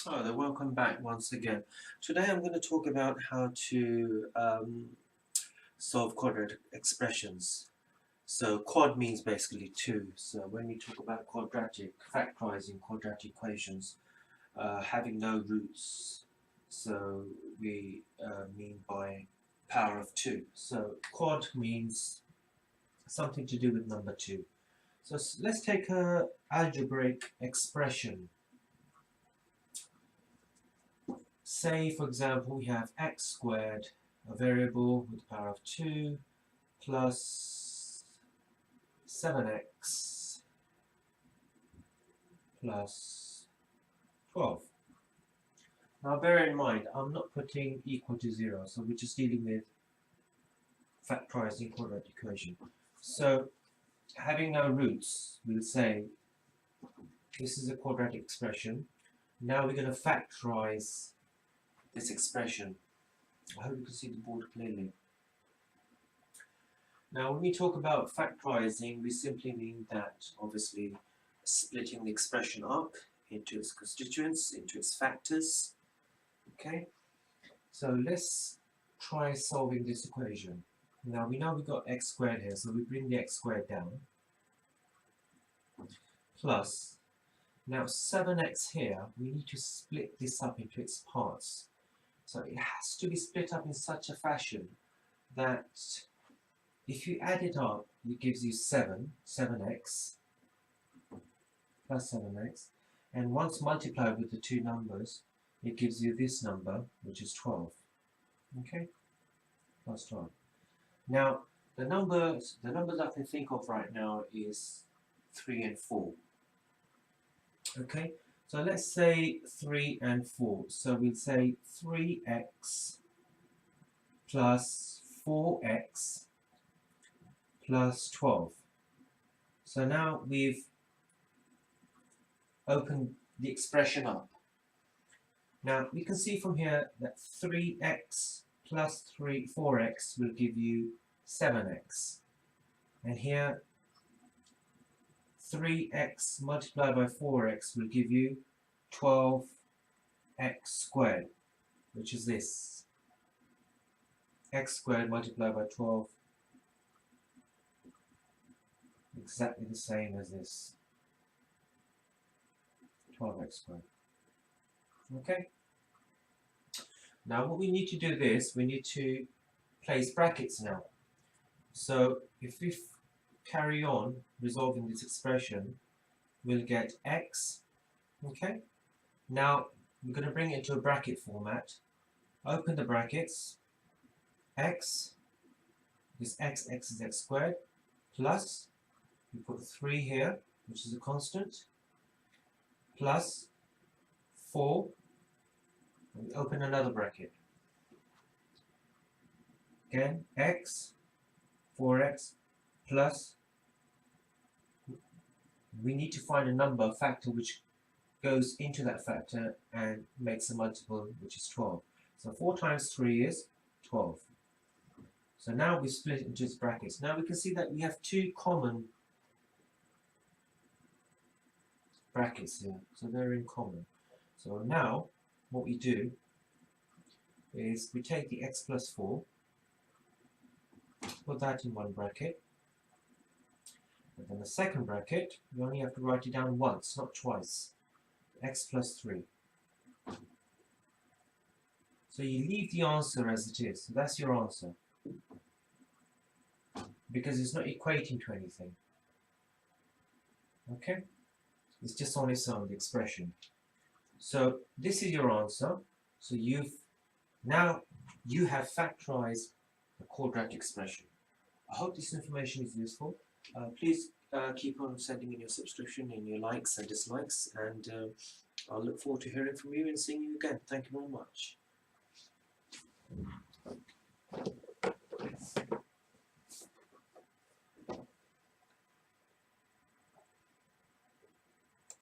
Oh, there, welcome back once again. Today I'm going to talk about how to solve quadratic expressions. So quad means basically two. So when we talk about quadratic, factorizing quadratic equations, having no roots. So we mean by power of two. So quad means something to do with number two. So let's take a algebraic expression. Say, for example, we have x squared, a variable with the power of 2, plus 7x plus 12. Now bear in mind, I'm not putting equal to 0, so we're just dealing with factorizing quadratic equation. So having no roots, we'll say this is a quadratic expression. Now we're going to factorize this expression. I hope you can see the board clearly. Now, when we talk about factorizing, we simply mean that, obviously, splitting the expression up into its constituents, into its factors. Okay, so let's try solving this equation. Now, we know we've got x squared here, so we bring the x squared down. Plus, now 7x here, we need to split this up into its parts. So it has to be split up in such a fashion that if you add it up, it gives you 7x plus 7x, and once multiplied with the two numbers, it gives you this number, which is 12. Okay, plus 12. Now, the numbers I can think of right now is 3 and 4. Okay, so let's say 3 and 4. So we'll say 3x plus 4x plus 12. So now we've opened the expression up. Now we can see from here that 3x plus 4x will give you 7x. And here 3x multiplied by 4x will give you 12x squared, which is this. X squared multiplied by 12, exactly the same as this. 12x squared. Okay? Now what we need to do this, we need to place brackets now. So if we carry on resolving this expression, we'll get x. Okay? Now we're going to bring it into a bracket format. Open the brackets. X, this x is x squared, plus, we put 3 here, which is a constant, plus 4, and we open another bracket. Again, x, 4x, plus, we need to find a number, factor, which goes into that factor and makes a multiple, which is 12. So 4 times 3 is 12. So now we split it into its brackets. Now we can see that we have two common brackets here. So they're in common. So now what we do is we take the x plus 4, put that in one bracket. And then the second bracket, we only have to write it down once, not twice. X plus 3. So you leave the answer as it is. So that's your answer. Because it's not equating to anything. Okay? It's just on its own, the expression. So this is your answer. So now you have factorized the quadratic expression. I hope this information is useful. Please keep on sending in your subscription and your likes and dislikes, and I'll look forward to hearing from you and seeing you again. Thank you very much.